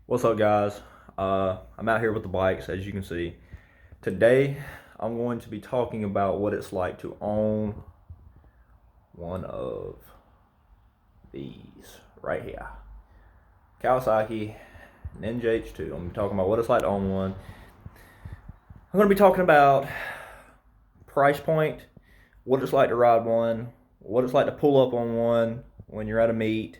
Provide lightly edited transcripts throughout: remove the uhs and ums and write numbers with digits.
What's up, guys? I'm out here with the bikes, as you can see. Today, I'm going to be talking about what it's like to own one of these right here. Kawasaki Ninja H2. I'm talking about what it's like to own one. I'm going to be talking about price point, what it's like to ride one, what it's like to pull up on one when you're at a meet,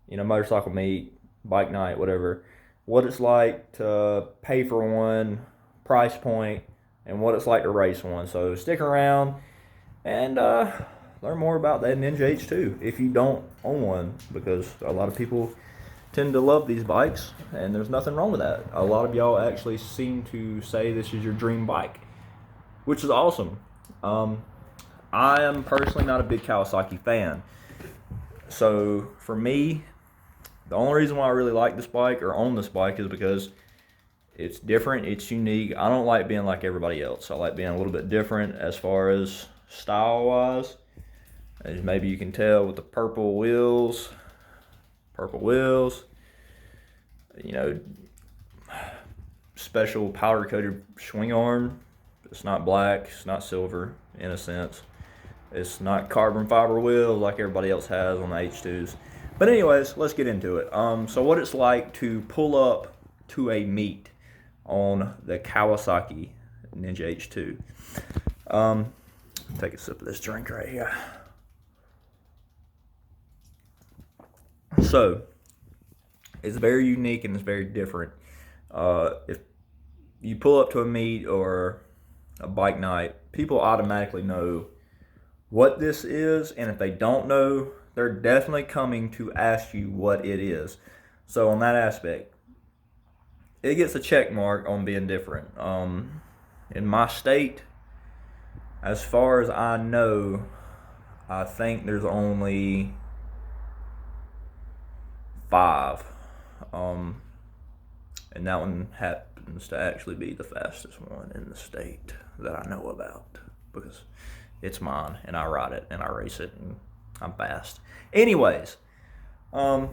motorcycle meet, bike night, whatever. What it's like to pay for one, price point, and what it's like to race one. So stick around and learn more about that Ninja H2 if you don't own one, because a lot of people tend to love these bikes, and there's nothing wrong with that. A lot of y'all actually seem to say this is your dream bike, which is awesome. I am personally not a big Kawasaki fan. So for me, the only reason why I really like this bike or own this bike is because it's different, it's unique. I don't like being like everybody else. I like being a little bit different as far as style wise. As maybe you can tell with the purple wheels, you know, special powder coated swing arm. It's not black, it's not silver in a sense. It's not carbon fiber wheels like everybody else has on the H2s. But anyways, let's get into it. So what it's like to pull up to a meet on the Kawasaki Ninja H2. Take a sip of this drink right here. So it's very unique and it's very different. If you pull up to a meet or a bike night, people automatically know what this is, and if they don't know, they're definitely coming to ask you what it is. So on that aspect, it gets a check mark on being different. In my state, as far as I know, I think there's only 5. And that one happens to actually be the fastest one in the state that I know about, because it's mine and I ride it and I race it and I'm fast. Anyways, so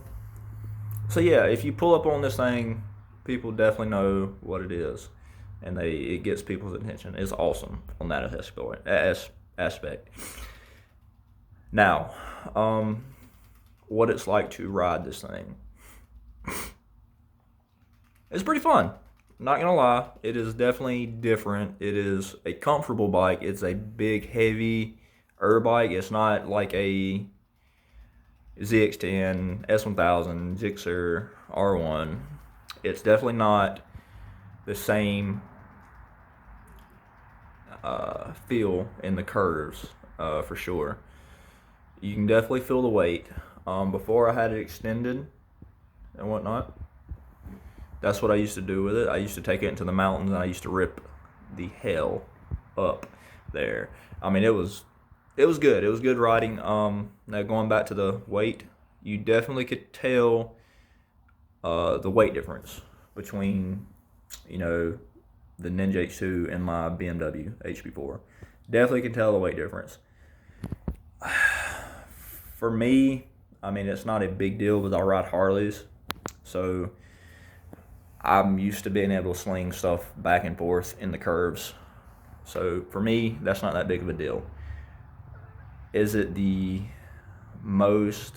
yeah, if you pull up on this thing, people definitely know what it is, and it gets people's attention. It's awesome on that aspect. Now, what it's like to ride this thing. It's pretty fun. Not gonna lie, it is definitely different. It is a comfortable bike. It's a big, heavy bike. It's not like a ZX10, S1000, Gixxer, R1. It's definitely not the same feel in the curves, for sure. You can definitely feel the weight. Before I had it extended and whatnot, that's what I used to do with it. I used to take it into the mountains and I used to rip the hell up there. I mean, it was good. It was good riding. Now going back to the weight, you definitely could tell the weight difference between, the Ninja H2 and my BMW HP4. Definitely can tell the weight difference. For me, I mean, it's not a big deal because I ride Harleys, so I'm used to being able to sling stuff back and forth in the curves. So for me, that's not that big of a deal. Is it the most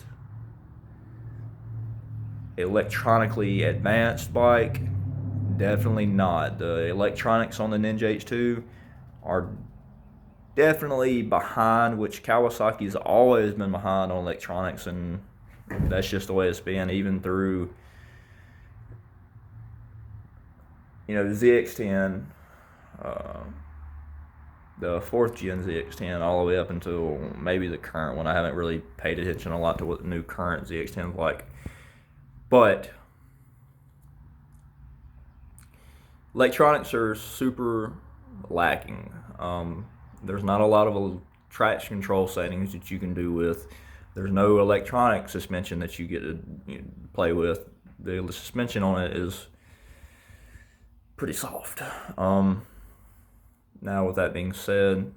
electronically advanced bike? Definitely not. The electronics on the Ninja H2 are definitely behind, which Kawasaki's always been behind on electronics, and that's just the way it's been, even through ZX10, the 4th gen ZX10, all the way up until maybe the current one. I haven't really paid attention a lot to what the new current ZX10 is like. But electronics are super lacking. There's not a lot of traction control settings that you can do with. There's no electronic suspension that you get to play with. The suspension on it is pretty soft. Now, with that being said,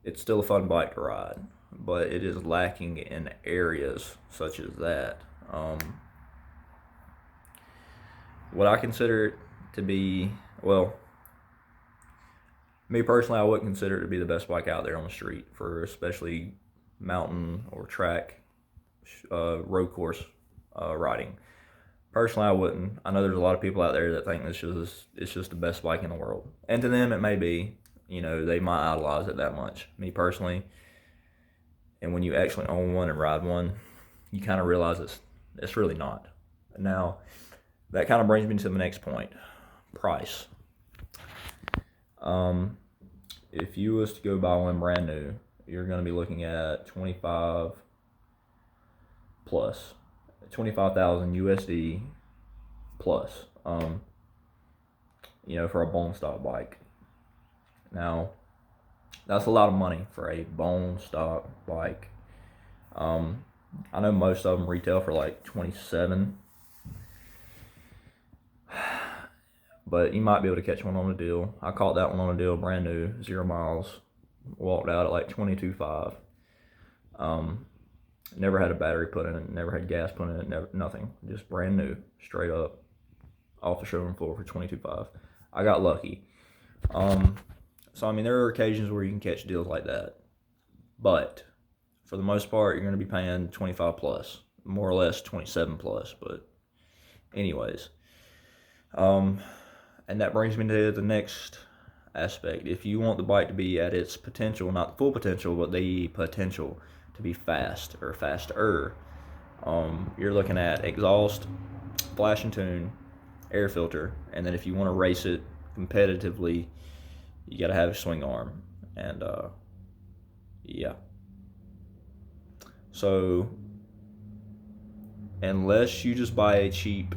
it's still a fun bike to ride, but it is lacking in areas such as that. what I consider it to be, well, me personally, I wouldn't consider it to be the best bike out there on the street for especially mountain or track, road course riding. Personally, I wouldn't. I know there's a lot of people out there that think it's just the best bike in the world, and to them it may be. You know, they might idolize it that much. Me personally, and when you actually own one and ride one, you kind of realize it's really not. Now, that kind of brings me to the next point: price. If you was to go buy one brand new, you're going to be looking at 25 plus, 25,000 USD plus. You know, for a bone stock bike. Now, that's a lot of money for a bone stock bike. I know most of them retail for like 27, but you might be able to catch one on a deal. I caught that one on a deal, brand new, 0 miles. Walked out at like 22.5. Never had a battery put in it, never had gas put in it, never, nothing. Just brand new, straight up, off the showroom floor for 22.5. I got lucky. So I mean, there are occasions where you can catch deals like that, but for the most part, you're going to be paying 25 plus, more or less 27 plus. But anyways, and that brings me to the next aspect. If you want the bike to be at its potential, not the full potential, but the potential to be fast or faster, you're looking at exhaust, flash and tune, air filter, and then if you want to race it competitively, you got to have a swing arm. And yeah, so unless you just buy a cheap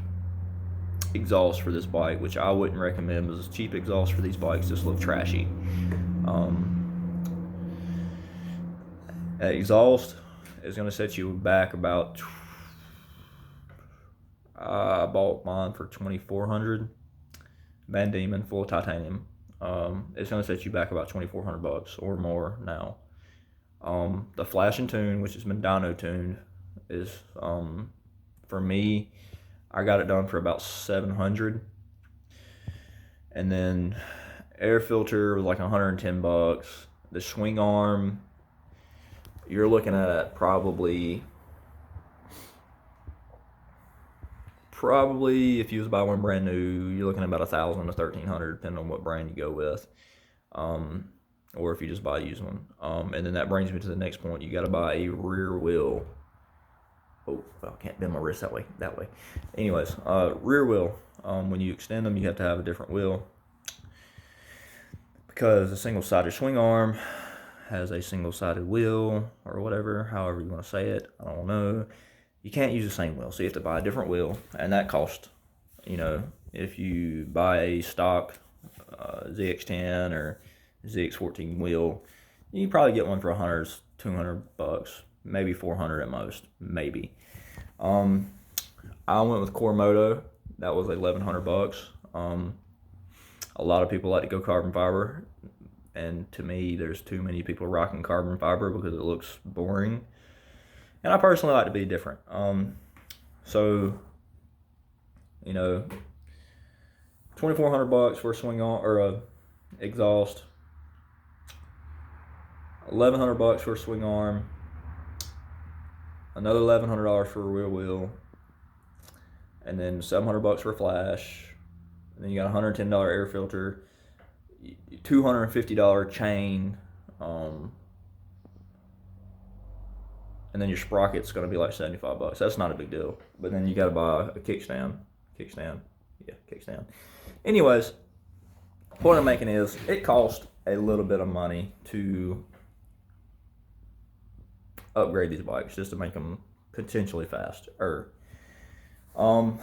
exhaust for this bike, which I wouldn't recommend, because cheap exhaust for these bikes just look trashy. Exhaust is going to set you back about, I bought mine for $2,400, Van Diemen, full titanium. It's going to set you back about $2,400 or more now. The flash and tune, which has been dyno tuned, is for me, I got it done for about $700. And then air filter was like $110. The swing arm, you're looking at probably if you was to buy one brand new, you're looking at about $1,000 to $1,300, depending on what brand you go with, or if you just buy a used one. And then that brings me to the next point. You got to buy a rear wheel. Oh, I can't bend my wrist that way. Anyways, rear wheel. When you extend them, you have to have a different wheel, because a single-sided swing arm has a single-sided wheel, or whatever, however you want to say it. I don't know. You can't use the same wheel, so you have to buy a different wheel, and that costs, you know, if you buy a stock ZX10 or ZX14 wheel, you probably get one for $100, $200, maybe $400 at most, maybe. I went with Moto. That was $1,100. A lot of people like to go carbon fiber, and to me, there's too many people rocking carbon fiber because it looks boring. And I personally like to be different. So, you know, $2,400 for a swing arm or a exhaust, $1,100 for a swing arm, another $1,100 for a rear wheel, and then $700 for a flash. And then you got a $110 air filter, $250 chain, and then your sprocket's going to be like $75. That's not a big deal. But then you got to buy a kickstand. Kickstand. Anyways, the point I'm making is it costs a little bit of money to upgrade these bikes just to make them potentially faster. It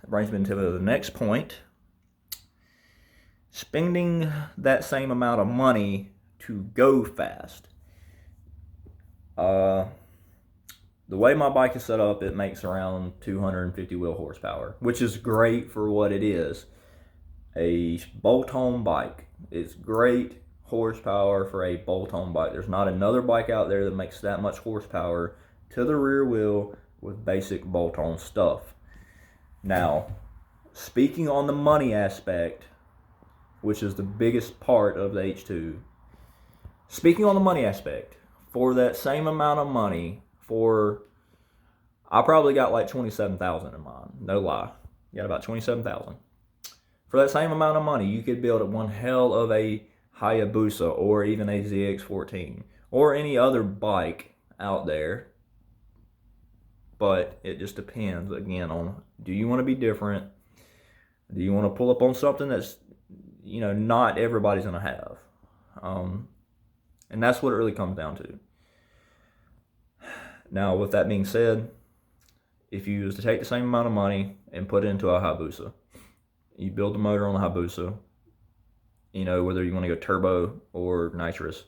brings me to the next point. Spending that same amount of money to go fast. The way my bike is set up, it makes around 250 wheel horsepower, which is great for what it is. A bolt-on bike. It's great horsepower for a bolt-on bike. There's not another bike out there that makes that much horsepower to the rear wheel with basic bolt-on stuff. Now, speaking on the money aspect, which is the biggest part of the H2, speaking on the money aspect, for that same amount of money, I probably got like 27,000 in mine, no lie. Got about 27,000. For that same amount of money, you could build one hell of a Hayabusa or even a ZX14 or any other bike out there. But it just depends, again, on, do you want to be different? Do you want to pull up on something that's, not everybody's going to have? And that's what it really comes down to. Now, with that being said, if you was to take the same amount of money and put it into a Hayabusa, you build the motor on the Hayabusa, whether you want to go turbo or nitrous,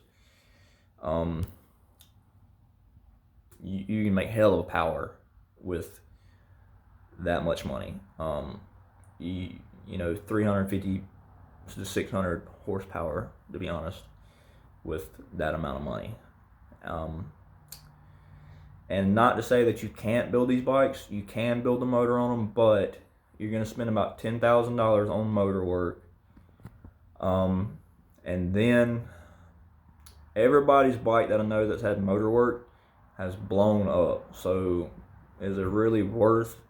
you can make hell of power with that much money. 350 to 600 horsepower, to be honest, with that amount of money. And not to say that you can't build these bikes, you can build the motor on them, but you're going to spend about $10,000 on motor work. And then everybody's bike that I know that's had motor work has blown up. So is it really worth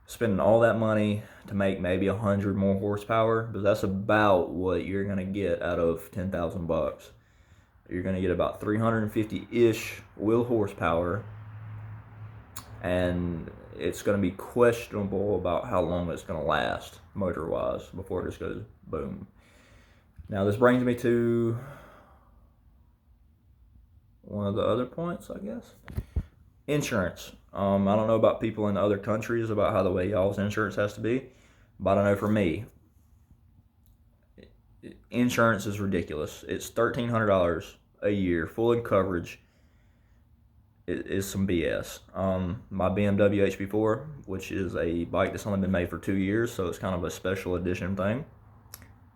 spending all that money to make maybe 100 more horsepower? Because that's about what you're going to get out of $10,000. You're going to get about 350-ish wheel horsepower, and it's going to be questionable about how long it's going to last motor-wise before it just goes boom. Now this brings me to one of the other points, I guess. Insurance. I don't know about people in other countries about how the way y'all's insurance has to be, but I know for me, insurance is ridiculous. It's $1,300 a year, full in coverage. It is some BS. My BMW HB4, which is a bike that's only been made for 2 years, so it's kind of a special edition thing.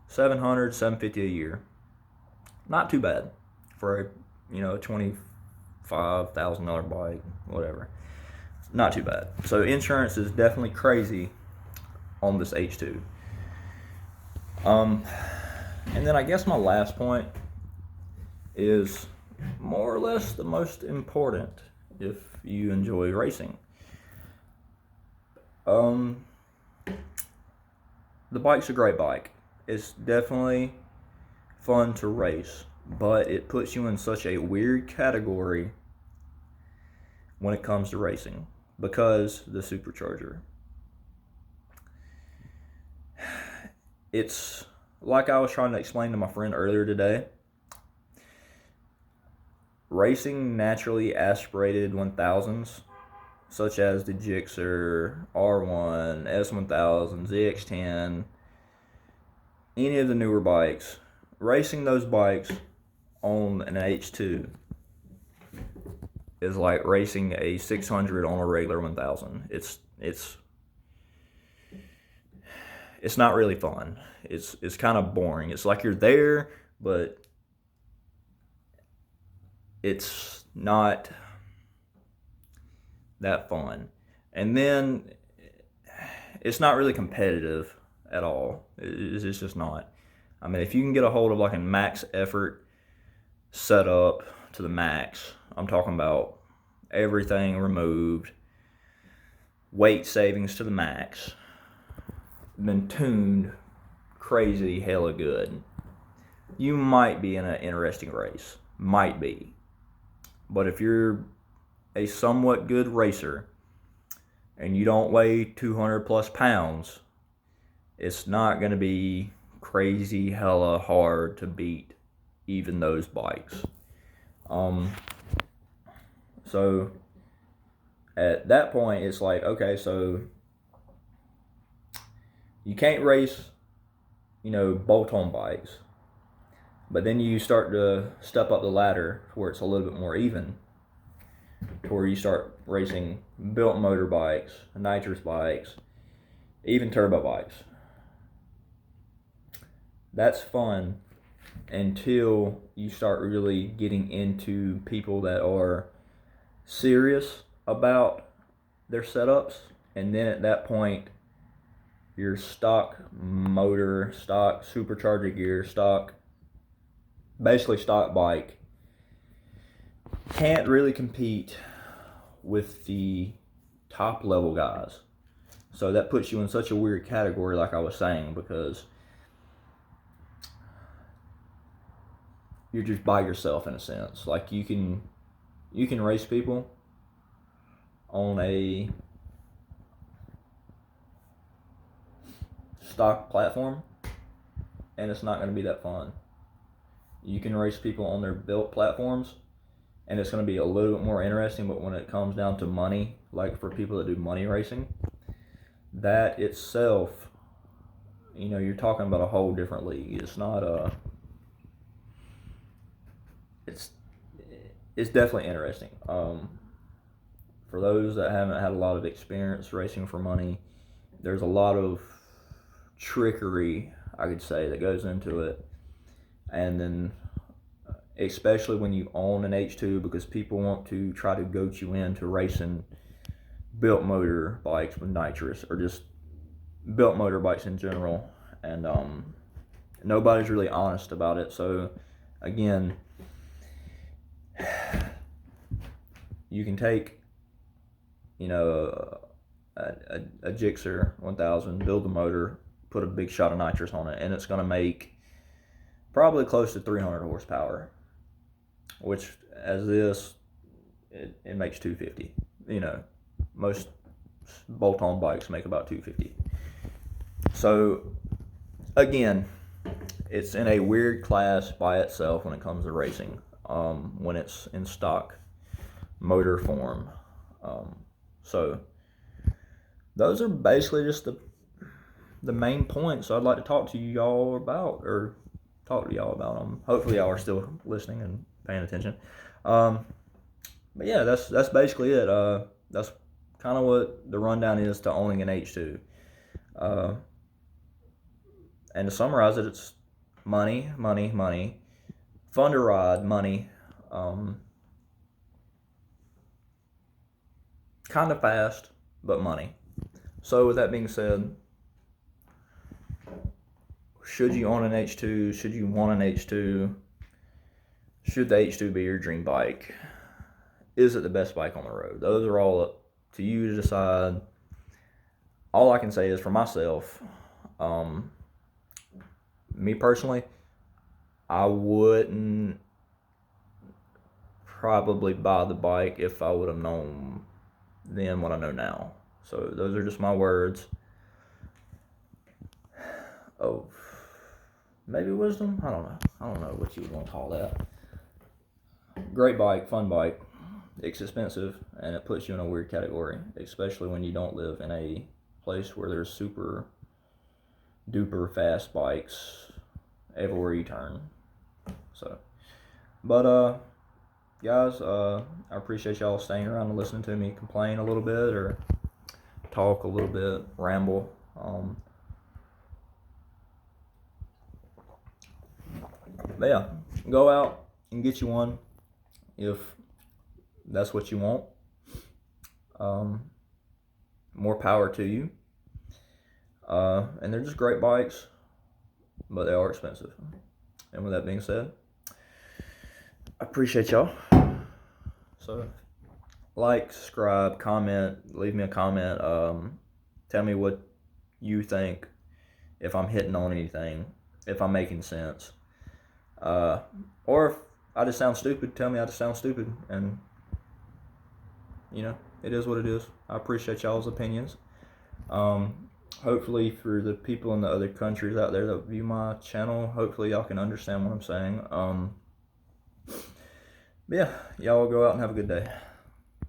$700, $750 a year. Not too bad for a $25,000 bike, whatever. Not too bad. So insurance is definitely crazy on this H2. And then I guess my last point is more or less the most important if you enjoy racing. The bike's a great bike. It's definitely fun to race, but it puts you in such a weird category when it comes to racing because the supercharger. It's like I was trying to explain to my friend earlier today. Racing naturally aspirated 1000s, such as the Gixxer, R1, S1000, ZX10, any of the newer bikes. Racing those bikes on an H2 is like racing a 600 on a regular 1000. It's not really fun. It's kind of boring. It's like you're there, but it's not that fun. And then it's not really competitive at all. It's just not. I mean, if you can get a hold of like a max effort setup to the max, I'm talking about everything removed, weight savings to the max, been tuned crazy hella good, you might be in an interesting race. Might be. But if you're a somewhat good racer and you don't weigh 200 plus pounds, it's not going to be crazy hella hard to beat even those bikes. So at that point, it's like, okay, so you can't race, bolt-on bikes. But then you start to step up the ladder to where it's a little bit more even, to where you start racing built motor bikes, nitrous bikes, even turbo bikes. That's fun until you start really getting into people that are serious about their setups, and then at that point your stock motor, stock supercharger gear, basically stock bike can't really compete with the top level guys. So that puts you in such a weird category, like I was saying, because you're just by yourself in a sense. Like you can race people on a stock platform, and it's not going to be that fun. You can race people on their built platforms, and it's going to be a little bit more interesting. But when it comes down to money, like for people that do money racing, that itself, you're talking about a whole different league. It's not it's definitely interesting. For those that haven't had a lot of experience racing for money, there's a lot of trickery, I could say, that goes into it. And then especially when you own an H2, because people want to try to goat you into racing built motor bikes with nitrous, or just built motor bikes in general, and nobody's really honest about it. So again, you can take a Gixxer 1000, build the motor, put a big shot of nitrous on it, and it's going to make probably close to 300 horsepower, which as this, it makes 250. Most bolt-on bikes make about 250. So again, it's in a weird class by itself when it comes to racing, when it's in stock motor form. So those are basically just the main points I'd like to talk to y'all about, or talk to y'all about them. Hopefully y'all are still listening and paying attention. But yeah, that's basically it. That's kind of what the rundown is to owning an H2. And to summarize it, it's money, money, money. Fun to ride, money. Kind of fast, but money. So with that being said, should you own an H2? Should you want an H2? Should the H2 be your dream bike? Is it the best bike on the road? Those are all up to you to decide. All I can say is for myself, me personally, I wouldn't probably buy the bike if I would have known then what I know now. So those are just my words of maybe wisdom. I don't know what you would want to call that. Great bike, fun bike. It's expensive, and it puts you in a weird category, especially when you don't live in a place where there's super duper fast bikes everywhere you turn. So, but guys, I appreciate y'all staying around and listening to me complain a little bit, or talk a little bit, ramble. But yeah, go out and get you one if that's what you want. More power to you. And they're just great bikes, but they are expensive. And with that being said, I appreciate y'all. So, like, subscribe, comment, leave me a comment. Tell me what you think, if I'm hitting on anything, if I'm making sense. Or if I just sound stupid, tell me I just sound stupid. And, it is what it is. I appreciate y'all's opinions. Hopefully for the people in the other countries out there that view my channel, hopefully y'all can understand what I'm saying. But yeah, y'all go out and have a good day.